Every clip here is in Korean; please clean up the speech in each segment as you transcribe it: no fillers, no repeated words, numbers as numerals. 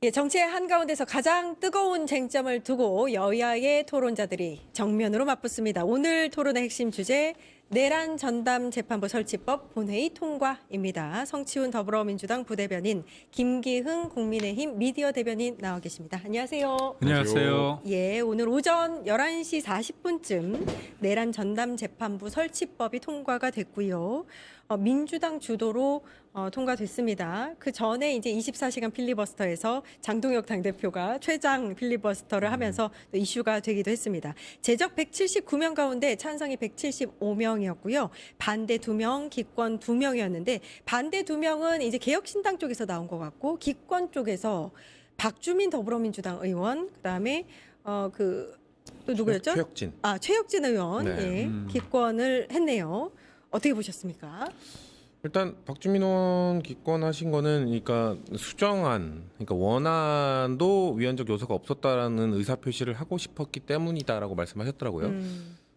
예, 정치의 한가운데서 가장 뜨거운 쟁점을 두고 여야의 토론자들이 정면으로 맞붙습니다. 오늘 토론의 핵심 주제 내란 전담 재판부 설치법 본회의 통과입니다. 성치훈 더불어민주당 부대변인, 김기흥 국민의힘 미디어 대변인 나와 계십니다. 안녕하세요. 안녕하세요. 예, 오늘 오전 11시 40분쯤 내란 전담 재판부 설치법이 통과가 됐고요. 민주당 주도로 통과됐습니다. 그 전에 이제 24시간 필리버스터에서 장동혁 당대표가 최장 필리버스터를 하면서 또 이슈가 되기도 했습니다. 제적 179명 가운데 찬성이 175명이었고요. 반대 2명, 기권 2명이었는데 반대 2명은 이제 개혁신당 쪽에서 나온 것 같고 기권 쪽에서 박주민 더불어민주당 의원, 그다음에 또 누구였죠? 최혁진. 최혁진 의원 네. 예, 기권을 했네요. 어떻게 보셨습니까? 일단 박주민 의원 기권하신 거는 그러니까 수정안, 그러니까 원안도 위헌적 요소가 없었다라는 의사 표시를 하고 싶었기 때문이다라고 말씀하셨더라고요.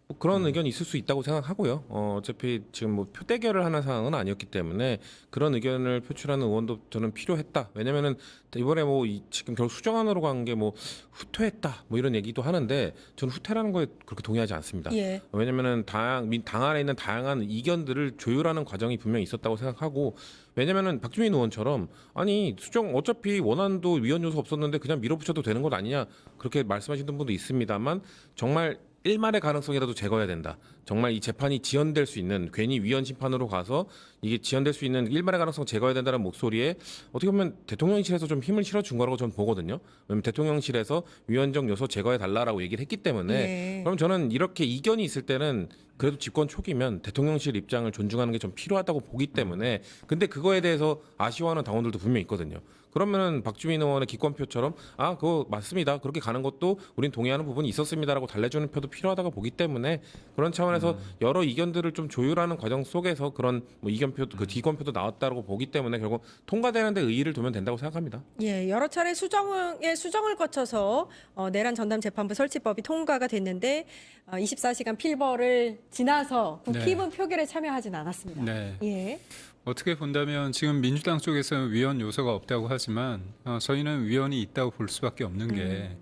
뭐 그런 의견이 있을 수 있다고 생각하고요. 어차피 지금 뭐 표대결을 하는 상황은 아니었기 때문에 그런 의견을 표출하는 의원도 저는 필요했다. 왜냐면은 이번에 지금 결국 수정안으로 간 게 뭐 후퇴했다 뭐 이런 얘기도 하는데 저는 후퇴라는 거에 그렇게 동의하지 않습니다. 예. 왜냐면은 당 안에 있는 다양한 이견들을 조율하는 과정이 분명히 있었다고 생각하고, 왜냐면은 박주민 의원처럼 아니 수정 어차피 원안도 위헌 요소 없었는데 그냥 밀어붙여도 되는 것 아니냐 그렇게 말씀하시는 분도 있습니다만, 정말 일말의 가능성이라도 제거해야 된다. 정말 이 재판이 지연될 수 있는, 괜히 위헌 심판으로 가서 이게 지연될 수 있는 일말의 가능성 제거해야 된다는 목소리에 어떻게 보면 대통령실에서 좀 힘을 실어준 거라고 저는 보거든요. 왜냐면 대통령실에서 위헌적 요소 제거해 달라라고 얘기를 했기 때문에 예. 그럼 저는 이렇게 이견이 있을 때는 그래도 집권 초기면 대통령실 입장을 존중하는 게 좀 필요하다고 보기 때문에, 근데 그거에 대해서 아쉬워하는 당원들도 분명히 있거든요. 그러면은 박주민 의원의 기권표처럼 그거 맞습니다. 그렇게 가는 것도 우린 동의하는 부분이 있었습니다라고 달래주는 표도 필요하다고 보기 때문에, 그런 차원에서 여러 이견들을 좀 조율하는 과정 속에서 그런 뭐 이견표도 그 기권표도 나왔다고 보기 때문에 결국 통과되는 데 의의를 두면 된다고 생각합니다. 예, 여러 차례 수정을 거쳐서 내란 전담 재판부 설치법이 통과가 됐는데 24시간 필버를 지나서 국힘은 표결에 참여하진 않았습니다. 네. 예. 어떻게 본다면 지금 민주당 쪽에서는 위헌 요소가 없다고 하지만 저희는 위헌이 있다고 볼 수밖에 없는 게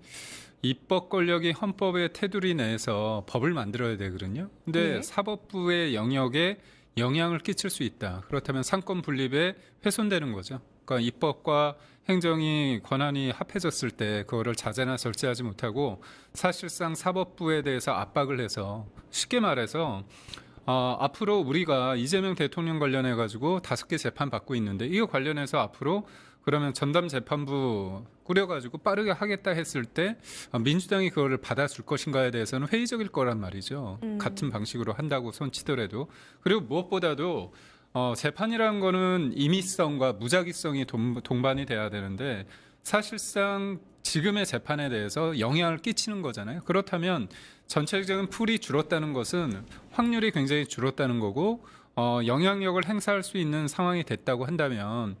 입법 권력이 헌법의 테두리 내에서 법을 만들어야 되거든요. 근데 네. 사법부의 영역에 영향을 끼칠 수 있다. 그렇다면 상권 분립에 훼손되는 거죠. 그러니까 입법과 행정이 권한이 합해졌을 때 그거를 자제나 절제하지 못하고 사실상 사법부에 대해서 압박을 해서, 쉽게 말해서 앞으로 우리가 이재명 대통령 관련해 가지고 5개 재판 받고 있는데, 이거 관련해서 앞으로 그러면 전담 재판부 꾸려가지고 빠르게 하겠다 했을 때 민주당이 그거를 받아줄 것인가에 대해서는 회의적일 거란 말이죠. 같은 방식으로 한다고 손치더라도. 그리고 무엇보다도 재판이라는 거는 임의성과 무작위성이 동반이 돼야 되는데, 사실상 지금의 재판에 대해서 영향을 끼치는 거잖아요. 그렇다면 전체적인 풀이 줄었다는 것은 확률이 굉장히 줄었다는 거고, 영향력을 행사할 수 있는 상황이 됐다고 한다면,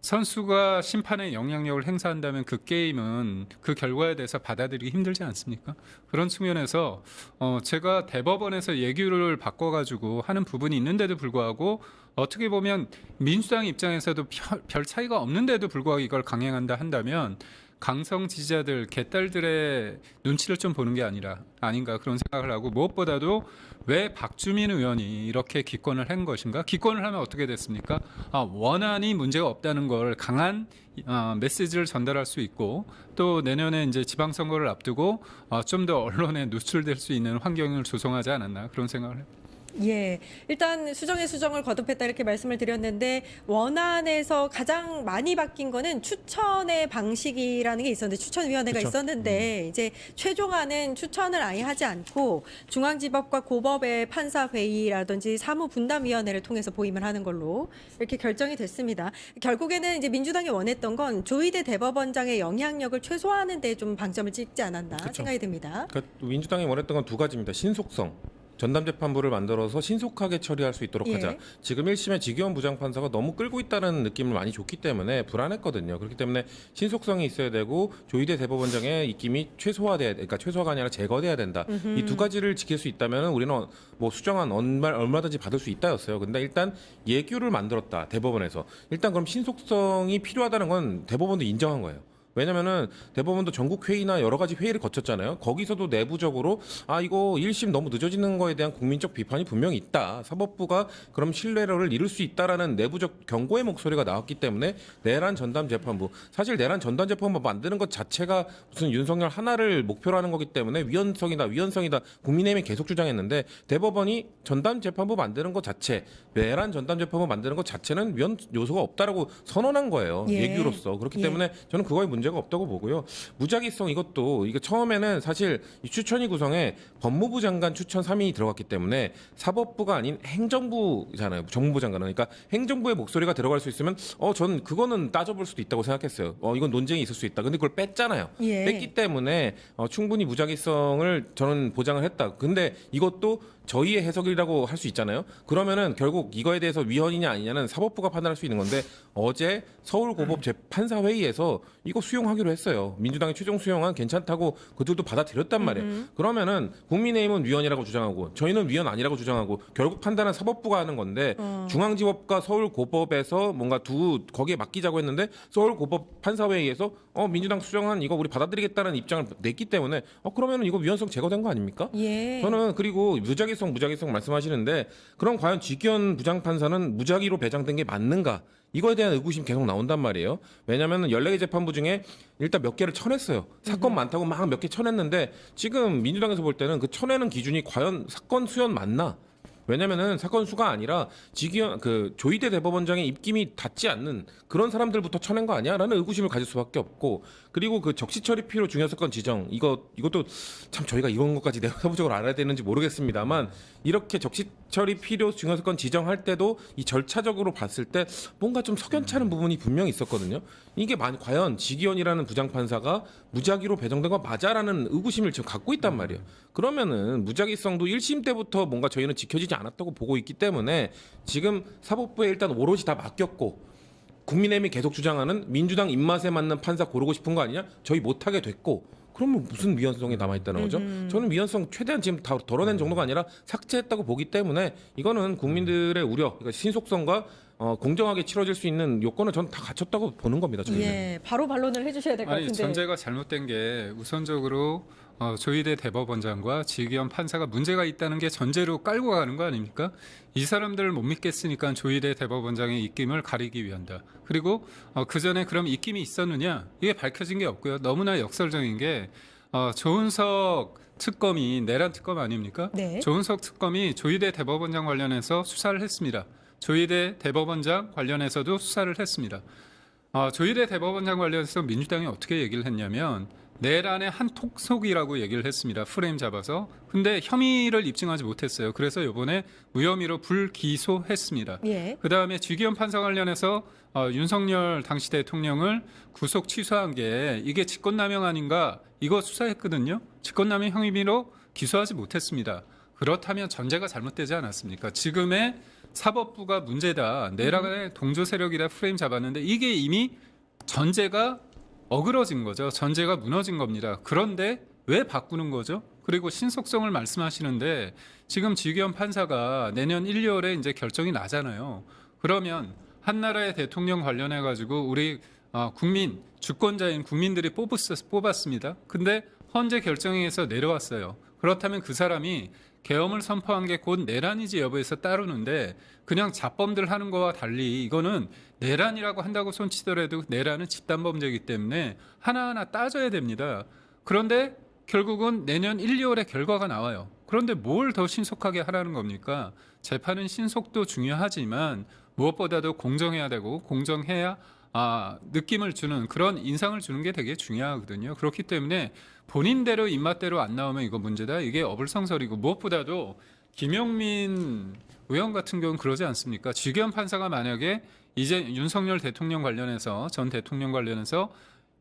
선수가 심판에 영향력을 행사한다면 그 게임은 그 결과에 대해서 받아들이기 힘들지 않습니까? 그런 측면에서 제가 대법원에서 예규를 바꿔가지고 하는 부분이 있는데도 불구하고, 어떻게 보면 민주당 입장에서도 별 차이가 없는데도 불구하고 이걸 강행한다 한다면 강성 지지자들, 개딸들의 눈치를 좀 보는 게 아닌가 그런 생각을 하고, 무엇보다도 왜 박주민 의원이 이렇게 기권을 한 것인가? 기권을 하면 어떻게 됐습니까? 원안이 문제가 없다는 걸 강한 메시지를 전달할 수 있고, 또 내년에 이제 지방선거를 앞두고 좀 더 언론에 노출될 수 있는 환경을 조성하지 않았나 그런 생각을 해요. 예, 일단 수정을 거듭했다 이렇게 말씀을 드렸는데, 원안에서 가장 많이 바뀐 거는 추천의 방식이라는 게 있었는데, 추천위원회가 그쵸. 있었는데 이제 최종안은 추천을 아예 하지 않고 중앙지법과 고법의 판사회의라든지 사무분담위원회를 통해서 보임을 하는 걸로 이렇게 결정이 됐습니다. 결국에는 이제 민주당이 원했던 건 조희대 대법원장의 영향력을 최소화하는 데 좀 방점을 찍지 않았나 그쵸. 생각이 듭니다. 그러니까 민주당이 원했던 건 두 가지입니다. 신속성. 전담재판부를 만들어서 신속하게 처리할 수 있도록 하자. 예. 지금 1심의 지기현 부장판사가 너무 끌고 있다는 느낌을 많이 줬기 때문에 불안했거든요. 그렇기 때문에 신속성이 있어야 되고 조희대 대법원장의 입김이 그러니까 최소화가 아니라 제거돼야 된다. 이 두 가지를 지킬 수 있다면 우리는 뭐 수정안 얼마든지 받을 수 있다였어요. 근데 일단 예규를 만들었다, 대법원에서. 일단 그럼 신속성이 필요하다는 건 대법원도 인정한 거예요. 왜냐면은 대법원도 전국 회의나 여러 가지 회의를 거쳤잖아요. 거기서도 내부적으로 이거 1심 너무 늦어지는 거에 대한 국민적 비판이 분명히 있다. 사법부가 그럼 신뢰를 잃을 수 있다라는 내부적 경고의 목소리가 나왔기 때문에 내란 전담 재판부, 사실 내란 전담 재판부 만드는 것 자체가 무슨 윤석열 하나를 목표로 하는 거기 때문에 위헌성이다 국민의힘이 계속 주장했는데, 대법원이 전담 재판부 만드는 것 자체, 내란 전담 재판부 만드는 것 자체는 위헌 요소가 없다라고 선언한 거예요. 예. 예규로서. 그렇기 예. 때문에 저는 그거에 문제가 없다고 보고요. 무작위성 이것도 이게 처음에는 사실 이 추천위 구성에 법무부 장관 추천 3인이 들어갔기 때문에 사법부가 아닌 행정부잖아요. 정무부 장관은. 그러니까 행정부의 목소리가 들어갈 수 있으면 전 그거는 따져볼 수도 있다고 생각했어요. 이건 논쟁이 있을 수 있다. 근데 그걸 뺐잖아요. 예. 뺐기 때문에 충분히 무작위성을 저는 보장을 했다. 근데 이것도 저희의 해석이라고 할 수 있잖아요. 그러면은 결국 이거에 대해서 위헌이냐 아니냐는 사법부가 판단할 수 있는 건데, 어제 서울고법 재판사회의에서 이거 수용하기로 했어요. 민주당의 최종 수용안 괜찮다고 그들도 받아들였단 말이에요. 그러면은 국민의힘은 위헌이라고 주장하고 저희는 위헌 아니라고 주장하고 결국 판단은 사법부가 하는 건데, 중앙지법과 서울고법에서 뭔가 거기에 맡기자고 했는데 서울고법 판사회의에서 민주당 수정안 이거 우리 받아들이겠다는 입장을 냈기 때문에 그러면은 이거 위헌성 제거된 거 아닙니까? 예. 저는 그리고 무작위성 말씀하시는데, 그럼 과연 직위원 부장판사는 무작위로 배정된 게 맞는가? 이거에 대한 의구심 계속 나온단 말이에요. 왜냐하면 14개 재판부 중에 일단 몇 개를 쳐냈어요. 사건 많다고 막 몇 개 쳐냈는데, 지금 민주당에서 볼 때는 그 쳐내는 기준이 과연 사건 수연 맞나? 왜냐면은 사건 수가 아니라 직위원 조희대 대법원장의 입김이 닿지 않는 그런 사람들부터 쳐낸 거 아니야라는 의구심을 가질 수밖에 없고, 그리고 그 적시 처리 필요 중요 사건 지정 이것도 참 저희가 이런 것까지 내부적으로 알아야 되는지 모르겠습니다만, 이렇게 적시 처리 필요 중요 사건 지정할 때도 이 절차적으로 봤을 때 뭔가 좀 석연찮은 부분이 분명히 있었거든요. 이게 과연 직위원이라는 부장판사가 무작위로 배정된 거 맞아라는 의구심을 지금 갖고 있단 말이에요. 그러면은 무작위성도 1심 때부터 뭔가 저희는 지켜지지 않았다고 보고 있기 때문에, 지금 사법부에 일단 오롯이 다 맡겼고 국민의힘이 계속 주장하는 민주당 입맛에 맞는 판사 고르고 싶은 거 아니냐? 저희 못하게 됐고, 그러면 무슨 위헌성이 남아있다는 거죠? 저는 위헌성 최대한 지금 다 덜어낸 정도가 아니라 삭제했다고 보기 때문에, 이거는 국민들의 우려, 그러니까 신속성과 공정하게 치러질 수 있는 요건을 저는 다 갖췄다고 보는 겁니다. 저희는. 예. 바로 반론을 해주셔야 될 것 같은데. 전제가 잘못된 게, 우선적으로 조희대 대법원장과 직위원 판사가 문제가 있다는 게 전제로 깔고 가는 거 아닙니까? 이 사람들을 못 믿겠으니까 조희대 대법원장의 입김을 가리기 위한다. 그리고 그 전에 그럼 입김이 있었느냐? 이게 밝혀진 게 없고요. 너무나 역설적인 게 조은석 특검이 내란 특검 아닙니까? 네. 조은석 특검이 조희대 대법원장 관련해서 수사를 했습니다. 조희대 대법원장 관련해서도 수사를 했습니다. 조희대 대법원장 관련해서 민주당이 어떻게 얘기를 했냐면, 내란의 한 톡속이라고 얘기를 했습니다. 프레임 잡아서. 근데 혐의를 입증하지 못했어요. 그래서 이번에 무혐의로 불기소했습니다. 예. 그다음에 직위원 판사 관련해서 윤석열 당시 대통령을 구속 취소한 게 이게 직권남용 아닌가, 이거 수사했거든요. 직권남용 혐의로 기소하지 못했습니다. 그렇다면 전제가 잘못되지 않았습니까? 지금의 사법부가 문제다, 내란의 동조 세력이라 프레임 잡았는데 이게 이미 전제가 어그러진 거죠. 전제가 무너진 겁니다. 그런데 왜 바꾸는 거죠? 그리고 신속성을 말씀하시는데, 지금 직위원 판사가 내년 1, 2월에 이제 결정이 나잖아요. 그러면 한 나라의 대통령 관련해 가지고 우리 국민, 주권자인 국민들이 뽑았습니다. 근데 헌재 결정에서 내려왔어요. 그렇다면 그 사람이 계엄을 선포한 게 곧 내란이지 여부에서 따르는데, 그냥 자범들 하는 거와 달리 이거는 내란이라고 한다고 손치더라도 내란은 집단범죄이기 때문에 하나하나 따져야 됩니다. 그런데 결국은 내년 1, 2월에 결과가 나와요. 그런데 뭘 더 신속하게 하라는 겁니까? 재판은 신속도 중요하지만 무엇보다도 공정해야 되고, 공정해야 느낌을 주는, 그런 인상을 주는 게 되게 중요하거든요. 그렇기 때문에 본인대로 입맛대로 안 나오면 이거 문제다. 이게 어불성설이고, 무엇보다도 김용민 의원 같은 경우는 그러지 않습니까? 직위원 판사가 만약에 이제 윤석열 대통령 관련해서, 전 대통령 관련해서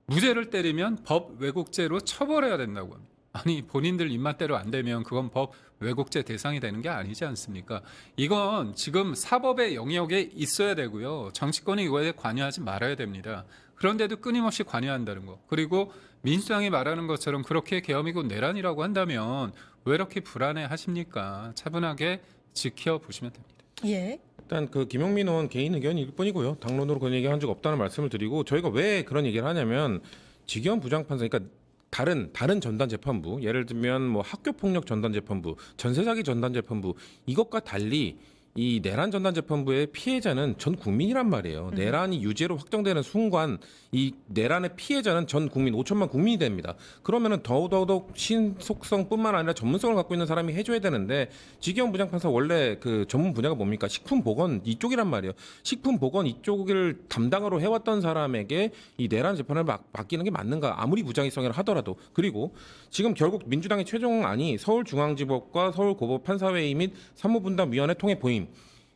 무죄를 때리면 법 왜곡죄로 처벌해야 된다고 합니다. 아니, 본인들 입맛대로 안 되면 그건 법 왜곡죄 대상이 되는 게 아니지 않습니까? 이건 지금 사법의 영역에 있어야 되고요. 정치권이 이거에 관여하지 말아야 됩니다. 그런데도 끊임없이 관여한다는 거. 그리고 민주당이 말하는 것처럼 그렇게 계엄이고 내란이라고 한다면 왜 이렇게 불안해 하십니까? 차분하게 지켜보시면 됩니다. 예. 일단 그 김용민 의원 개인 의견일 뿐이고요. 당론으로 그런 얘기 한 적 없다는 말씀을 드리고, 저희가 왜 그런 얘기를 하냐면, 직위원 부장판사, 그러니까 다른 전담 재판부, 예를 들면 뭐 학교 폭력 전담 재판부, 전세 사기 전담 재판부, 이것과 달리 이 내란 전담 재판부의 피해자는 전 국민이란 말이에요. 내란이 유죄로 확정되는 순간 이 내란의 피해자는 전 국민 5천만 국민이 됩니다. 그러면은 더더욱 신속성뿐만 아니라 전문성을 갖고 있는 사람이 해줘야 되는데, 직위원 부장판사 원래 그 전문 분야가 뭡니까? 식품보건 이쪽이란 말이에요. 식품보건 이쪽을 담당으로 해왔던 사람에게 이 내란 재판을 맡기는 게 맞는가? 아무리 부장이성이라 하더라도. 그리고 지금 결국 민주당의 최종안이 서울중앙지법과 서울고법 판사회의 및 사무분담위원회 통해 보임.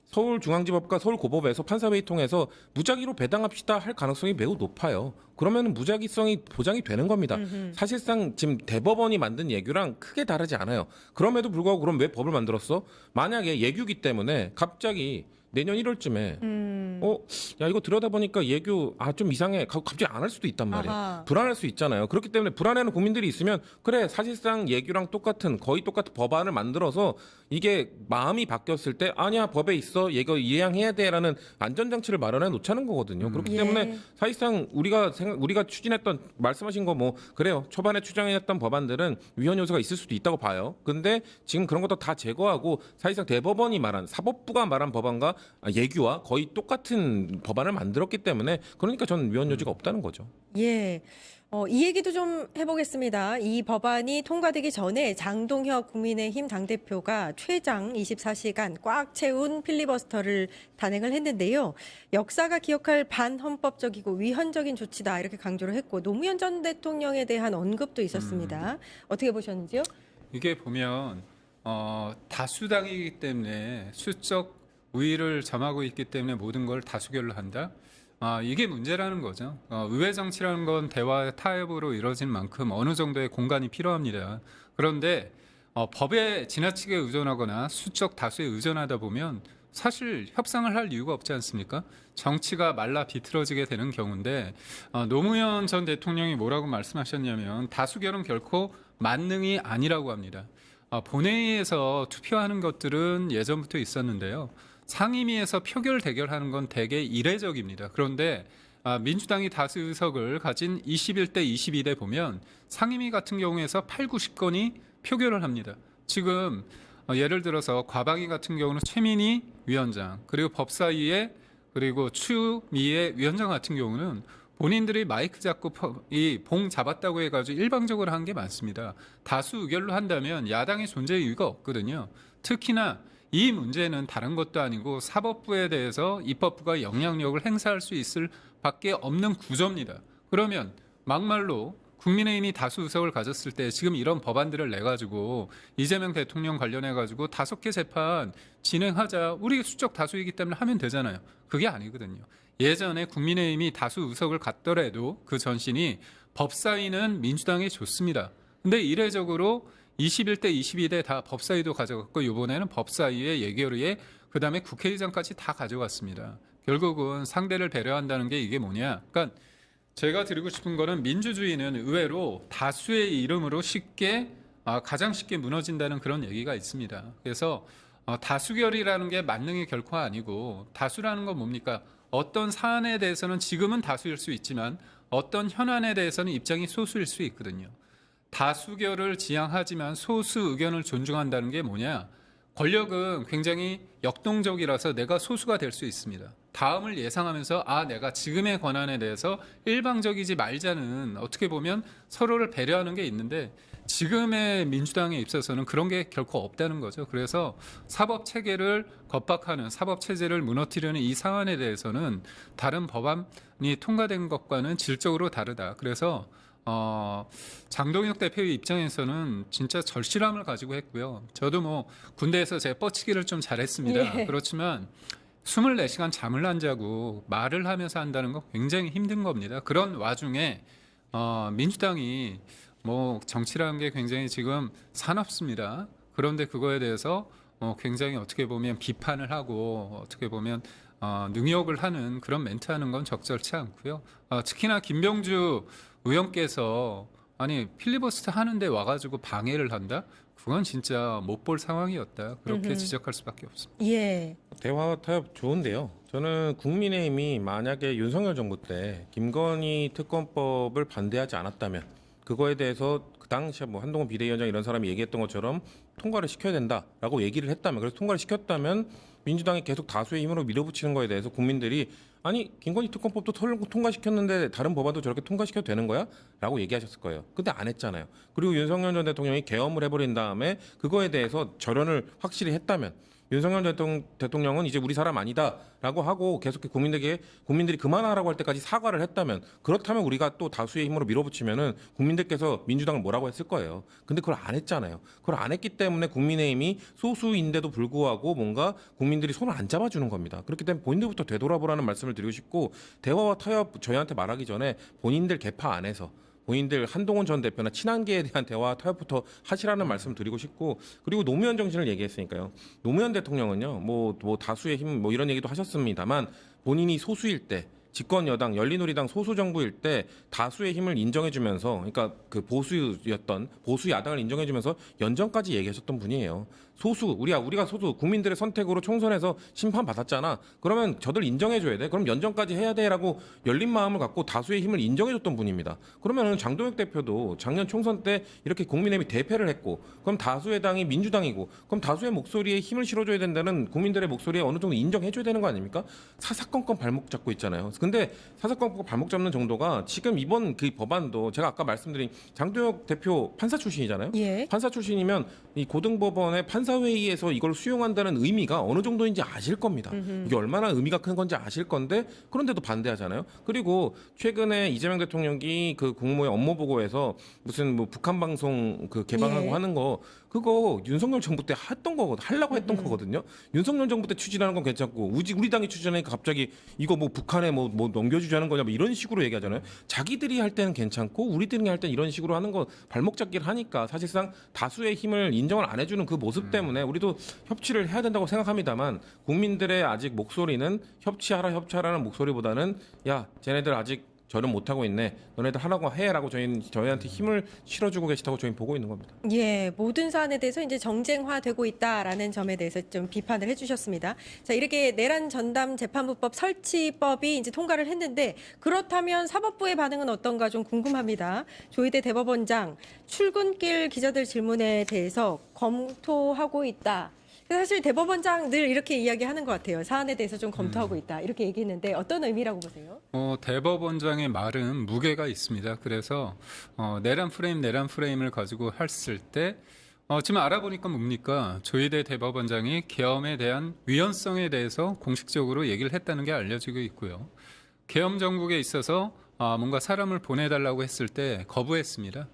서울중앙지법과 서울고법에서 판사회의 통해서 무작위로 배당합시다 할 가능성이 매우 높아요. 그러면 무작위성이 보장이 되는 겁니다. 사실상 지금 대법원이 만든 예규랑 크게 다르지 않아요. 그럼에도 불구하고 그럼 왜 법을 만들었어? 만약에 예규기 때문에 갑자기 내년 1월쯤에 야 이거 들여다보니까 예규 좀 이상해 갑자기 안 할 수도 있단 말이에요. 아하. 불안할 수 있잖아요. 그렇기 때문에 불안해하는 국민들이 있으면 그래 사실상 예규랑 거의 똑같은 법안을 만들어서 이게 마음이 바뀌었을 때 아니야 법에 있어 얘가 이행해야 돼라는 안전장치를 마련해 놓자는 거거든요. 그렇기 예. 때문에 사실상 우리가 추진했던 말씀하신 거 뭐 그래요. 초반에 추정했던 법안들은 위헌 요소가 있을 수도 있다고 봐요. 근데 지금 그런 것도 다 제거하고 사실상 대법원이 말한 사법부가 말한 법안과 예규와 거의 똑같은 법안을 만들었기 때문에 그러니까 저는 위헌 여지가 없다는 거죠. 예. 이 얘기도 좀 해보겠습니다. 이 법안이 통과되기 전에 장동혁 국민의힘 당대표가 최장 24시간 꽉 채운 필리버스터를 단행을 했는데요. 역사가 기억할 반헌법적이고 위헌적인 조치다 이렇게 강조를 했고 노무현 전 대통령에 대한 언급도 있었습니다. 어떻게 보셨는지요? 이게 보면 다수당이기 때문에 수적 우위를 점하고 있기 때문에 모든 걸 다수결로 한다. 이게 문제라는 거죠. 의회 정치라는 건 대화 타협으로 이루어진 만큼 어느 정도의 공간이 필요합니다. 그런데 법에 지나치게 의존하거나 수적 다수에 의존하다 보면 사실 협상을 할 이유가 없지 않습니까? 정치가 말라 비틀어지게 되는 경우인데 노무현 전 대통령이 뭐라고 말씀하셨냐면 다수결은 결코 만능이 아니라고 합니다. 본회의에서 투표하는 것들은 예전부터 있었는데요. 상임위에서 표결 대결하는 건 대개 이례적입니다. 그런데 민주당이 다수 의석을 가진 21대 22대 보면 상임위 같은 경우에서 8, 90건이 표결을 합니다. 지금 예를 들어서 과방위 같은 경우는 최민희 위원장 그리고 법사위의 그리고 추미애 위원장 같은 경우는 본인들이 마이크 잡고 이 봉 잡았다고 해가지고 일방적으로 한 게 많습니다. 다수 의결로 한다면 야당의 존재 이유가 없거든요. 특히나 이 문제는 다른 것도 아니고 사법부에 대해서 입법부가 영향력을 행사할 수 있을 밖에 없는 구조입니다. 그러면 막말로 국민의힘이 다수 의석을 가졌을 때 지금 이런 법안들을 내가지고 이재명 대통령 관련해가지고 5개 재판 진행하자. 우리 수적 다수이기 때문에 하면 되잖아요. 그게 아니거든요. 예전에 국민의힘이 다수 의석을 갖더라도 그 전신이 법사위는 민주당이 좋습니다. 근데 이례적으로 21대 22대 다 법사위도 가져갔고 이번에는 법사위의 예결위에 그다음에 국회의장까지 다 가져갔습니다. 결국은 상대를 배려한다는 게 이게 뭐냐? 그러니까 제가 드리고 싶은 거는 민주주의는 의외로 다수의 이름으로 가장 쉽게 무너진다는 그런 얘기가 있습니다. 그래서 다수결이라는 게 만능이 결코 아니고 다수라는 건 뭡니까? 어떤 사안에 대해서는 지금은 다수일 수 있지만 어떤 현안에 대해서는 입장이 소수일 수 있거든요. 다수결을 지향하지만 소수 의견을 존중한다는 게 뭐냐? 권력은 굉장히 역동적이라서 내가 소수가 될 수 있습니다. 다음을 예상하면서 내가 지금의 권한에 대해서 일방적이지 말자는 어떻게 보면 서로를 배려하는 게 있는데 지금의 민주당에 있어서는 그런 게 결코 없다는 거죠. 그래서 사법 체계를 겁박하는 사법 체제를 무너뜨리는 이 상황에 대해서는 다른 법안이 통과된 것과는 질적으로 다르다. 그래서 장동혁 대표의 입장에서는 진짜 절실함을 가지고 했고요. 저도 뭐 군대에서 제 뻗치기를 좀 잘했습니다. 예. 그렇지만 24시간 잠을 안 자고 말을 하면서 한다는 건 굉장히 힘든 겁니다. 그런 와중에 민주당이 뭐 정치라는 게 굉장히 지금 사납습니다. 그런데 그거에 대해서 굉장히 어떻게 보면 비판을 하고 어떻게 보면 능욕을 하는 그런 멘트하는 건 적절치 않고요. 특히나 김병주 의원께서 아니 필리버스터 하는데 와가지고 방해를 한다? 그건 진짜 못 볼 상황이었다. 그렇게 지적할 수밖에 없습니다. 예. 대화 타협 좋은데요. 저는 국민의힘이 만약에 윤석열 정부 때 김건희 특검법을 반대하지 않았다면 그거에 대해서 그 당시에 뭐 한동훈 비대위원장 이런 사람이 얘기했던 것처럼 통과를 시켜야 된다라고 얘기를 했다면, 그래서 통과를 시켰다면 민주당이 계속 다수의 힘으로 밀어붙이는 거에 대해서 국민들이 아니 김건희 특검법도 통과시켰는데 다른 법안도 저렇게 통과시켜도 되는 거야? 라고 얘기하셨을 거예요. 근데 안 했잖아요. 그리고 윤석열 전 대통령이 계엄을 해버린 다음에 그거에 대해서 절연을 확실히 했다면 윤석열 대통령은 이제 우리 사람 아니다라고 하고 계속 국민들이 그만하라고 할 때까지 사과를 했다면, 그렇다면 우리가 또 다수의 힘으로 밀어붙이면은 국민들께서 민주당을 뭐라고 했을 거예요. 근데 그걸 안 했잖아요. 그걸 안 했기 때문에 국민의힘이 소수인데도 불구하고 뭔가 국민들이 손을 안 잡아주는 겁니다. 그렇기 때문에 본인들부터 되돌아보라는 말씀을 드리고 싶고, 대화와 타협 저희한테 말하기 전에 본인들 계파 안에서 본인들 한동훈 전 대표나 친한계에 대한 대화 타협부터 하시라는 말씀 드리고 싶고, 그리고 노무현 정신을 얘기했으니까요. 노무현 대통령은요, 뭐 다수의 힘 뭐 이런 얘기도 하셨습니다만 본인이 소수일 때, 집권 여당 열린우리당 소수 정부일 때 다수의 힘을 인정해주면서, 그러니까 그 보수 야당을 인정해주면서 연정까지 얘기하셨던 분이에요. 소수 우리가 소수 국민들의 선택으로 총선에서 심판 받았잖아. 그러면 저들 인정해줘야 돼. 그럼 연정까지 해야 돼라고 열린 마음을 갖고 다수의 힘을 인정해줬던 분입니다. 그러면은 장동혁 대표도 작년 총선 때 이렇게 국민의힘이 대패를 했고, 그럼 다수의 당이 민주당이고, 그럼 다수의 목소리에 힘을 실어줘야 된다는 국민들의 목소리에 어느 정도 인정해줘야 되는 거 아닙니까? 사사건건 발목 잡고 있잖아요. 근데 사사건건 발목 잡는 정도가 지금 이번 그 법안도 제가 아까 말씀드린 장동혁 대표 판사 출신이잖아요. 예. 판사 출신이면 이 고등법원의 판사회의에서 이걸 수용한다는 의미가 어느 정도인지 아실 겁니다. 이게 얼마나 의미가 큰 건지 아실 건데 그런데도 반대하잖아요. 그리고 최근에 이재명 대통령이 그 국무회 업무 보고에서 무슨 뭐 북한 방송 그 개방하고 예. 하는 거, 그거 윤석열 정부 때 했던 거거든, 하려고 했던 거거든요. 윤석열 정부 때 추진하는 건 괜찮고 우리 당이 추진하니까 갑자기 이거 뭐 북한에 뭐 넘겨주자는 거냐 뭐 이런 식으로 얘기하잖아요. 자기들이 할 때는 괜찮고 우리들이 할 때는 이런 식으로 하는 거 발목 잡기를 하니까 사실상 다수의 힘을 인정을 안 해주는 그 모습 때문에 우리도 협치를 해야 된다고 생각합니다만, 국민들의 아직 목소리는 협치하라는 목소리보다는 야 쟤네들 아직 저는 못하고 있네, 너네들 하라고 해라고 저희한테 힘을 실어주고 계시다고 저희는 보고 있는 겁니다. 예, 모든 사안에 대해서 이제 정쟁화되고 있다라는 점에 대해서 좀 비판을 해주셨습니다. 자, 이렇게 내란 전담 재판부법 설치법이 이제 통과를 했는데, 그렇다면 사법부의 반응은 어떤가 좀 궁금합니다. 조희대 대법원장 출근길 기자들 질문에 대해서 검토하고 있다. 사실 대법원장 늘 이렇게 이야기하는 것 같아요. 사안에 대해서 좀 검토하고 있다, 이렇게 얘기했는데 어떤 의미라고 보세요? 대법원장의 말은 무게가 있습니다. 그래서 내란 프레임을 가지고 했을 때 지금 알아보니까 뭡니까? 조희대 대법원장이 계엄에 대한 위헌성에 대해서 공식적으로 얘기를 했다는 게 알려지고 있고요. 계엄 정국에 있어서 뭔가 사람을 보내달라고 했을 때 거부했습니다.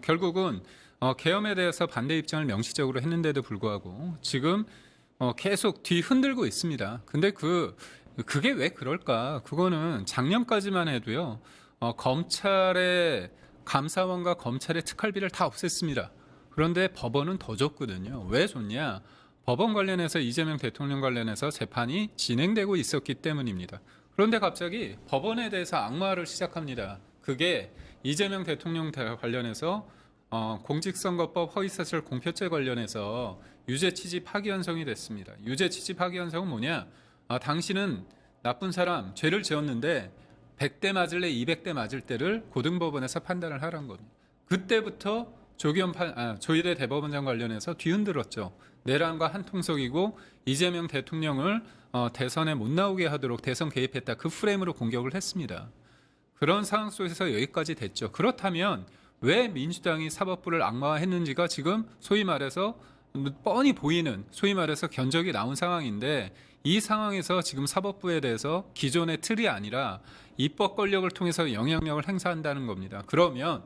결국은 계엄에 대해서 반대 입장을 명시적으로 했는데도 불구하고 지금 계속 뒤 흔들고 있습니다. 근데 그게 왜 그럴까? 그거는 작년까지만 해도요. 검찰의 감사원과 검찰의 특활비를 다 없앴습니다. 그런데 법원은 더 줬거든요. 왜 줬냐? 법원 관련해서 이재명 대통령 관련해서 재판이 진행되고 있었기 때문입니다. 그런데 갑자기 법원에 대해서 악마를 시작합니다. 그게 이재명 대통령 관련해서 공직선거법 허위사실 공표죄 관련해서 유죄 취지 파기환송이 됐습니다. 유죄 취지 파기환송은 뭐냐? 당신은 나쁜 사람, 죄를 지었는데 100대 맞을래 200대 맞을 때를 고등법원에서 판단을 하라는 겁니다. 그때부터 조희대 대법원장 관련해서 뒤흔들었죠. 내란과 한통속이고 이재명 대통령을 대선에 못 나오게 하도록 대선 개입했다. 그 프레임으로 공격을 했습니다. 그런 상황 속에서 여기까지 됐죠. 그렇다면 왜 민주당이 사법부를 악마화했는지가 지금 소위 말해서 뻔히 보이는, 소위 말해서 견적이 나온 상황인데, 이 상황에서 지금 사법부에 대해서 기존의 틀이 아니라 입법 권력을 통해서 영향력을 행사한다는 겁니다. 그러면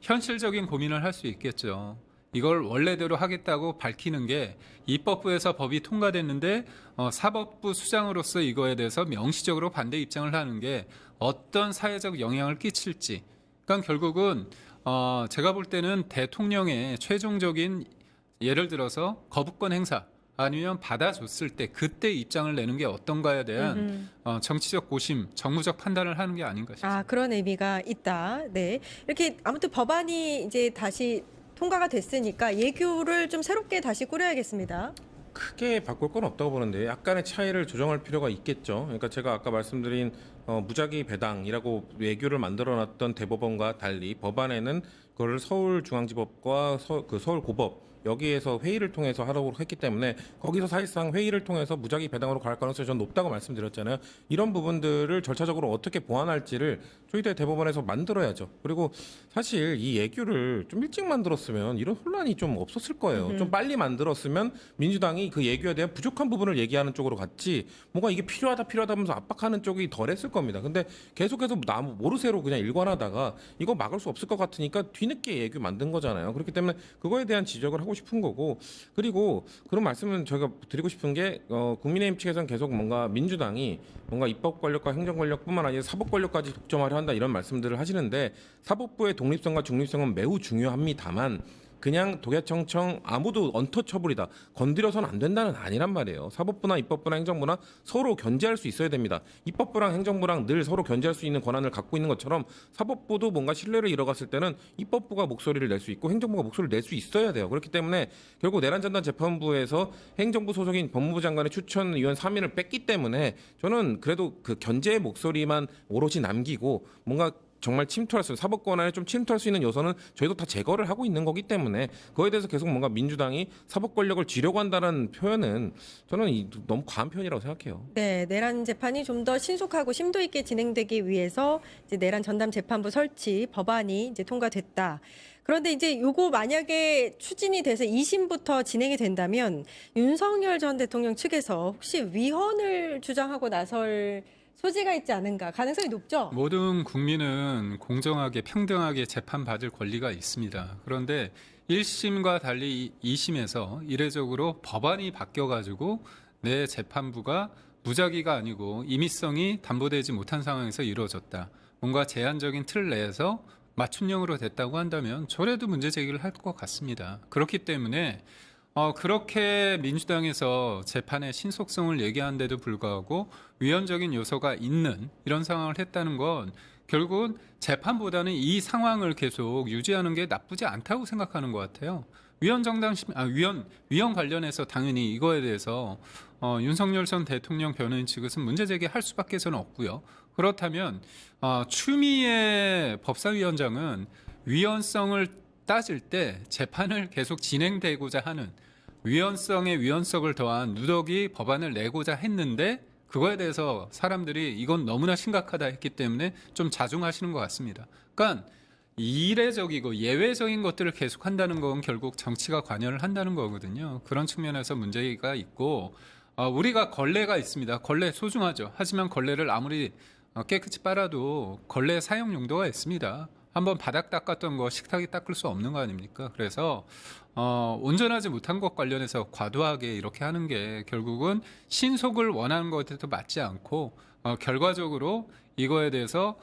현실적인 고민을 할 수 있겠죠. 이걸 원래대로 하겠다고 밝히는 게 입법부에서 법이 통과됐는데 사법부 수장으로서 이거에 대해서 명시적으로 반대 입장을 하는 게 어떤 사회적 영향을 끼칠지. 그러니까 결국은 제가 볼 때는 대통령의 최종적인, 예를 들어서 거부권 행사, 아니면 받아줬을 때 그때 입장을 내는 게 어떤가에 대한 정치적 고심, 정무적 판단을 하는 게 아닌가 싶습니다. 아, 그런 의미가 있다. 네. 이렇게 아무튼 법안이 이제 다시 통과가 됐으니까 예규를 좀 새롭게 다시 꾸려야겠습니다. 크게 바꿀 건 없다고 보는데 약간의 차이를 조정할 필요가 있겠죠. 그러니까 제가 아까 말씀드린 무작위 배당이라고 외교를 만들어놨던 대법원과 달리 법안에는 그거를 서울중앙지법과 서울고법 여기에서 회의를 통해서 하라고 했기 때문에 거기서 사실상 회의를 통해서 무작위 배당으로 갈 가능성이 전 높다고 말씀드렸잖아요. 이런 부분들을 절차적으로 어떻게 보완할지를 저희들 대법원에서 만들어야죠. 그리고 사실 이 예규를 좀 일찍 만들었으면 이런 혼란이 좀 없었을 거예요. 좀 빨리 만들었으면 민주당이 그 예규에 대한 부족한 부분을 얘기하는 쪽으로 갔지 뭔가 이게 필요하다 하면서 압박하는 쪽이 덜했을 겁니다. 근데 계속해서 모르쇠로 그냥 일관하다가 이거 막을 수 없을 것 같으니까 뒤늦게 예규 만든 거잖아요. 그렇기 때문에 그거에 대한 지적을 하고 싶은 거고, 그리고 그런 말씀은 저희가 드리고 싶은 게 국민의힘 측에서는 계속 뭔가 민주당이 뭔가 입법 권력과 행정 권력뿐만 아니라 사법 권력까지 독점하려 한다 이런 말씀들을 하시는데 사법부의 독립성과 중립성은 매우 중요합니다만 그냥 독야청청 아무도 언터처블이다 건드려서는 안 된다는 아니란 말이에요. 사법부나 입법부나 행정부나 서로 견제할 수 있어야 됩니다. 입법부랑 행정부랑 늘 서로 견제할 수 있는 권한을 갖고 있는 것처럼 사법부도 뭔가 신뢰를 잃어갔을 때는 입법부가 목소리를 낼 수 있고 행정부가 목소리를 낼 수 있어야 돼요. 그렇기 때문에 결국 내란전단 재판부에서 행정부 소속인 법무부 장관의 추천위원 3인을 뺐기 때문에 저는 그래도 그 견제의 목소리만 오롯이 남기고 뭔가 정말 침투할 수, 사법 권한에 좀 침투할 수 있는 요소는 저희도 다 제거를 하고 있는 거기 때문에 그거에 대해서 계속 뭔가 민주당이 사법 권력을 쥐려고 한다는 표현은 저는 너무 과한 표현이라고 생각해요. 네, 내란 재판이 좀 더 신속하고 심도 있게 진행되기 위해서 이제 내란 전담 재판부 설치 법안이 이제 통과됐다. 그런데 이제 요거 만약에 추진이 돼서 2심부터 진행이 된다면 윤석열 전 대통령 측에서 혹시 위헌을 주장하고 나설 소지가 있지 않은가, 가능성이 높죠? 모든 국민은 공정하게 평등하게 재판받을 권리가 있습니다. 그런데 1심과 달리 2심에서 이례적으로 법안이 바뀌어가지고 내 재판부가 무작위가 아니고 임의성이 담보되지 못한 상황에서 이루어졌다. 뭔가 제한적인 틀 내에서 맞춤형으로 됐다고 한다면 저래도 문제 제기를 할 것 같습니다. 그렇기 때문에 그렇게 민주당에서 재판의 신속성을 얘기하는데도 불구하고 위헌적인 요소가 있는 이런 상황을 했다는 건 결국은 재판보다는 이 상황을 계속 유지하는 게 나쁘지 않다고 생각하는 것 같아요. 위헌 관련해서 당연히 이거에 대해서 윤석열 전 대통령 변호인 측에서 문제 제기할 수밖에 는 없고요. 그렇다면 추미애 법사위원장은 위헌성을 따질 때 재판을 계속 진행되고자 하는 위헌성에 위헌성을 더한 누더기 법안을 내고자 했는데 그거에 대해서 사람들이 이건 너무나 심각하다 했기 때문에 좀 자중하시는 것 같습니다. 그러니까 이례적이고 예외적인 것들을 계속 한다는 건 결국 정치가 관여를 한다는 거거든요. 그런 측면에서 문제가 있고 우리가 걸레가 있습니다. 걸레 소중하죠. 하지만 걸레를 아무리 깨끗이 빨아도 걸레 사용 용도가 있습니다. 한번 바닥 닦았던 거 식탁이 닦을 수 없는 거 아닙니까? 그래서 온전하지 못한 것 관련해서 과도하게 이렇게 하는 게 결국은 신속을 원하는 것에도 맞지 않고 결과적으로 이거에 대해서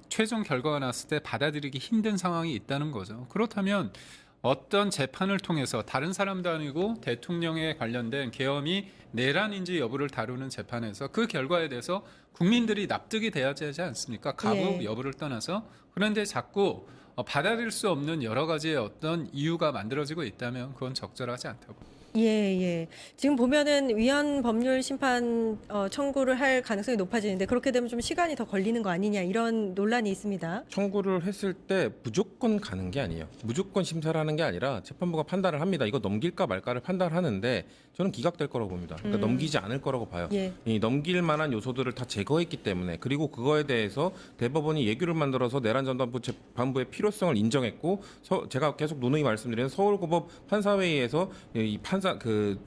최종 결과가 났을 때 받아들이기 힘든 상황이 있다는 거죠. 그렇다면 어떤 재판을 통해서 다른 사람도 아니고 대통령에 관련된 계엄이 내란인지 여부를 다루는 재판에서 그 결과에 대해서 국민들이 납득이 돼야 되지 않습니까? 가부 여부를 떠나서. 그런데 자꾸 받아들일 수 없는 여러 가지의 어떤 이유가 만들어지고 있다면 그건 적절하지 않다고. 예. 지금 보면은 위헌 법률 심판 청구를 할 가능성이 높아지는데 그렇게 되면 좀 시간이 더 걸리는 거 아니냐 이런 논란이 있습니다. 청구를 했을 때 무조건 가는 게 아니에요. 무조건 심사를 하는 게 아니라 재판부가 판단을 합니다. 이거 넘길까 말까를 판단하는데 저는 기각될 거라고 봅니다. 그러니까 넘기지 않을 거라고 봐요. 이 넘길 만한 요소들을 다 제거했기 때문에, 그리고 그거에 대해서 대법원이 예규를 만들어서 내란전담부 재판부의 필요성을 인정했고 제가 계속 누누이 말씀드리는 서울고법 판사회의에서 이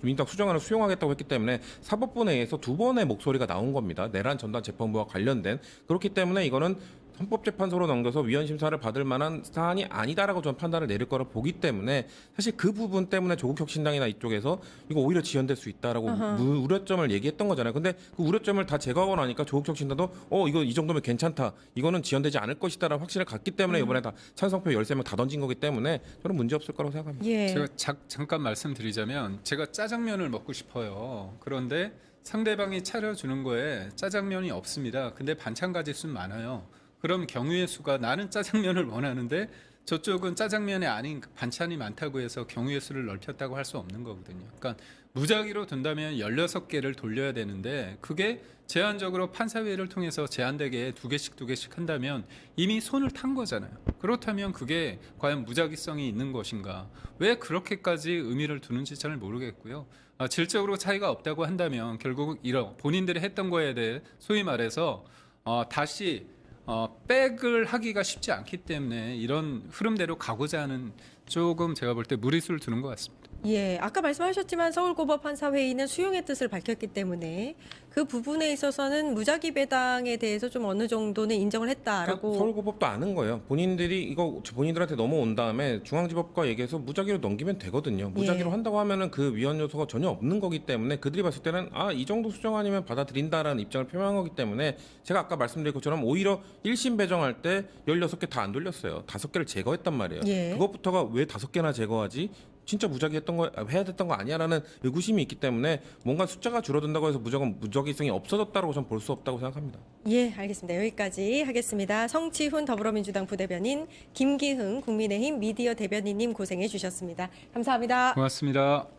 민주당 수정안을 수용하겠다고 했기 때문에 사법부 내에서 두 번의 목소리가 나온 겁니다. 내란 전담 재판부와 관련된. 그렇기 때문에 이거는 헌법재판소로 넘겨서 위헌 심사를 받을 만한 사안이 아니다라고 저는 판단을 내릴 거라 보기 때문에 사실 그 부분 때문에 조국혁신당이나 이쪽에서 이거 오히려 지연될 수 있다라고 우려점을 얘기했던 거잖아요. 근데 그 우려점을 다 제거하고 나니까 조국혁신당도 이거 이 정도면 괜찮다. 이거는 지연되지 않을 것이다라는 확신을 갖기 때문에 이번에 다 찬성표 13명 다 던진 거기 때문에 저는 문제 없을 거라고 생각합니다. 예. 제가 잠깐 말씀드리자면 제가 짜장면을 먹고 싶어요. 그런데 상대방이 차려주는 거에 짜장면이 없습니다. 근데 반찬 가짓수는 많아요. 그럼 경우의 수가 나는 짜장면을 원하는데 저쪽은 짜장면이 아닌 반찬이 많다고 해서 경우의 수를 넓혔다고 할 수 없는 거거든요. 그러니까 무작위로 둔다면 16개를 돌려야 되는데 그게 제한적으로 판사회의를 통해서 제한되게 두 개씩 한다면 이미 손을 탄 거잖아요. 그렇다면 그게 과연 무작위성이 있는 것인가? 왜 그렇게까지 의미를 두는지 잘 모르겠고요. 질적으로 차이가 없다고 한다면 결국 이런 본인들이 했던 거에 대해 소위 말해서 다시 백을 하기가 쉽지 않기 때문에 이런 흐름대로 가고자 하는 조금 제가 볼 때 무리수를 두는 것 같습니다. 예, 아까 말씀하셨지만 서울고법판사회의는 수용의 뜻을 밝혔기 때문에 그 부분에 있어서는 무작위 배당에 대해서 좀 어느 정도는 인정을 했다라고. 그러니까 서울고법도 아는 거예요. 본인들이 이거 본인들한테 넘어온 다음에 중앙지법과 얘기해서 무작위로 넘기면 되거든요. 무작위로 예. 한다고 하면은 그 위헌 요소가 전혀 없는 거기 때문에 그들이 봤을 때는 이 정도 수정 아니면 받아들인다라는 입장을 표명한 거기 때문에 제가 아까 말씀드린 것처럼 오히려 1심 배정할 때 16개 다 안 돌렸어요. 5개를 제거했단 말이에요. 예. 그것부터가 왜 5개나 제거하지? 진짜 무작위 해야 됐던 거 아니야라는 의구심이 있기 때문에 뭔가 숫자가 줄어든다고 해서 무조건 무작위성이 없어졌다고 저는 볼 수 없다고 생각합니다. 예, 알겠습니다. 여기까지 하겠습니다. 성치훈 더불어민주당 부대변인, 김기흥 국민의힘 미디어 대변인님 고생해 주셨습니다. 감사합니다. 고맙습니다.